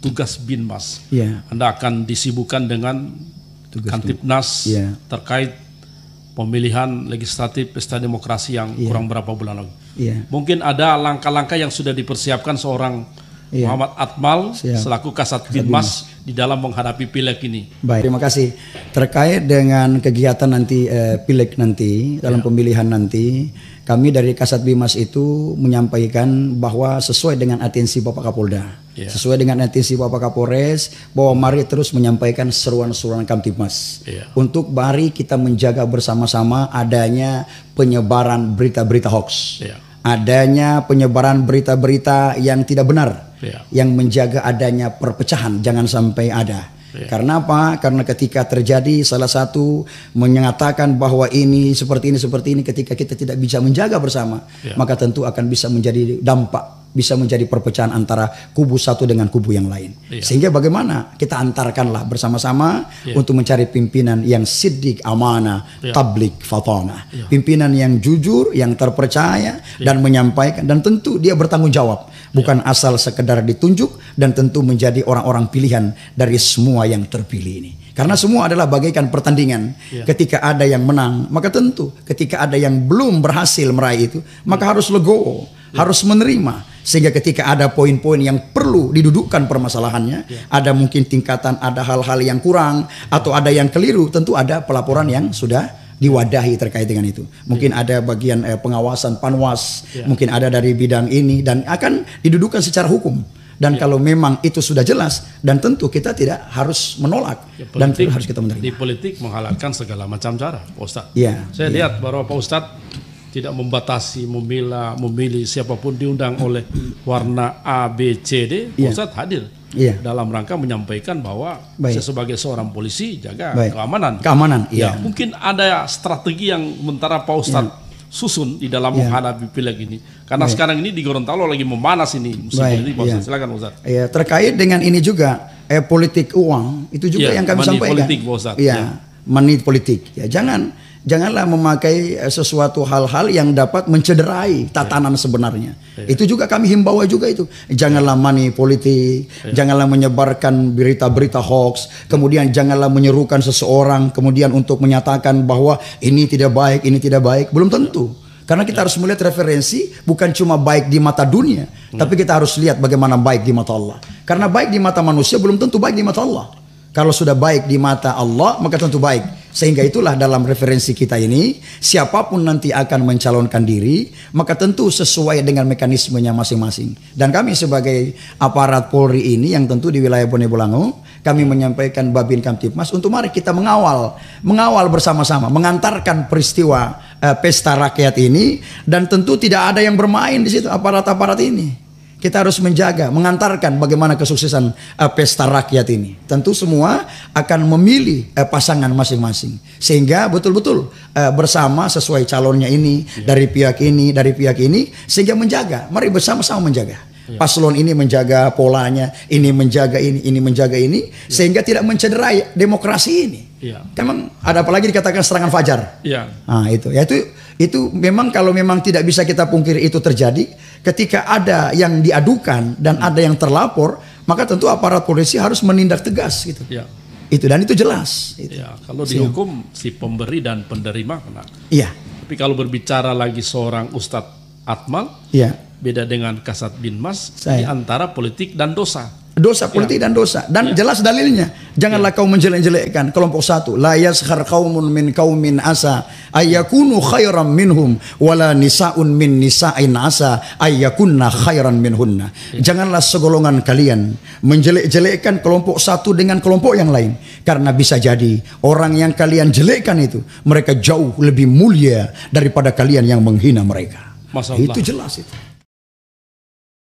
tugas Binmas. Ya. Anda akan disibukkan dengan Kamtibmas terkait pemilihan legislatif pesta demokrasi yang kurang berapa bulan lagi. Mungkin ada langkah-langkah yang sudah dipersiapkan seorang Muhammad Atmal selaku Kasat Binmas di dalam menghadapi pileg ini. Baik, terima kasih. Terkait dengan kegiatan nanti pileg nanti dalam pemilihan nanti, kami dari Kasat Binmas itu menyampaikan bahwa sesuai dengan atensi Bapak Kapolda, sesuai dengan atensi Bapak Kapolres, bahwa mari terus menyampaikan seruan-seruan Kamtibmas untuk mari kita menjaga bersama-sama adanya penyebaran berita-berita hoax, adanya penyebaran berita-berita yang tidak benar, yang menjaga adanya perpecahan, jangan sampai ada. Karena apa? Karena ketika terjadi salah satu menyatakan bahwa ini seperti ini, ketika kita tidak bisa menjaga bersama, maka tentu akan bisa menjadi dampak, bisa menjadi perpecahan antara kubu satu dengan kubu yang lain. Sehingga bagaimana kita antarkanlah bersama-sama untuk mencari pimpinan yang siddiq, amanah, tablik, fatanah. Pimpinan yang jujur, yang terpercaya dan menyampaikan, dan tentu dia bertanggung jawab. Bukan asal sekedar ditunjuk, dan tentu menjadi orang-orang pilihan dari semua yang terpilih ini. Karena semua adalah bagaikan pertandingan. Ketika ada yang menang, maka tentu ketika ada yang belum berhasil meraih itu, maka harus legowo, harus menerima. Sehingga ketika ada poin-poin yang perlu didudukkan permasalahannya, ada mungkin tingkatan, ada hal-hal yang kurang, atau ada yang keliru, tentu ada pelaporan yang sudah diwadahi terkait dengan itu. Mungkin ada bagian pengawasan Panwas, mungkin ada dari bidang ini, dan akan didudukan secara hukum. Dan kalau memang itu sudah jelas, dan tentu kita tidak harus menolak, dan harus kita menerima. Di politik menghalalkan segala macam cara, Pak Ustadz. Saya lihat bahwa Pak Ustadz tidak membatasi memilih siapapun diundang oleh warna A, B, C, D. Pak Ustadz hadir dalam rangka menyampaikan bahwa saya sebagai seorang polisi jaga keamanan. Mungkin ada strategi yang sementara Pak Ustadz susun di dalam menghadapi pileg ini, karena sekarang ini di Gorontalo lagi memanas ini musim politik. Silakan Ustadz. Terkait dengan ini juga politik uang itu juga yang kami sampaikan. Money politik. Janganlah memakai sesuatu hal-hal yang dapat mencederai tatanan sebenarnya. Itu juga kami himbau juga itu. Janganlah money politik, janganlah menyebarkan berita-berita hoax, kemudian janganlah menyerukan seseorang kemudian untuk menyatakan bahwa ini tidak baik, ini tidak baik. Belum tentu. Karena kita harus melihat referensi bukan cuma baik di mata dunia, tapi kita harus lihat bagaimana baik di mata Allah. Karena baik di mata manusia belum tentu baik di mata Allah. Kalau sudah baik di mata Allah, maka tentu baik. Sehingga itulah dalam referensi kita ini, siapapun nanti akan mencalonkan diri, maka tentu sesuai dengan mekanismenya masing-masing. Dan kami sebagai aparat Polri ini yang tentu di wilayah Bone Bolango, kami menyampaikan Babin Kamtibmas untuk mari kita mengawal bersama-sama, mengantarkan peristiwa pesta rakyat ini, dan tentu tidak ada yang bermain di situ aparat-aparat ini. Kita harus menjaga, mengantarkan bagaimana kesuksesan pesta rakyat ini. Tentu semua akan memilih pasangan masing-masing. Sehingga betul-betul bersama sesuai calonnya ini, dari pihak ini, sehingga menjaga. Mari bersama-sama menjaga. Paslon ini menjaga polanya, ini menjaga ini, sehingga tidak mencederai demokrasi ini. Memang ada apalagi dikatakan serangan fajar. Nah, itu memang kalau memang tidak bisa kita pungkiri itu terjadi. Ketika ada yang diadukan dan ada yang terlapor, maka tentu aparat polisi harus menindak tegas gitu. Dan itu jelas. Kalau dihukum si pemberi dan penerima kena. Tapi kalau berbicara lagi seorang Ustadz Atmal, beda dengan Kasat Binmas di antara politik dan dosa. Dosa politik dan dosa, dan jelas dalilnya. Janganlah kau menjelek-jelekkan kelompok satu. La yaskhar qaumun min qaumin asa ayyakunu khairan minhum wala nisaun min nisa'in asa ayyakunna khairan minhunna. Janganlah segolongan kalian menjelek-jelekkan kelompok satu dengan kelompok yang lain, karena bisa jadi orang yang kalian jelekkan itu mereka jauh lebih mulia daripada kalian yang menghina mereka. Masya Allah. Itu jelas itu.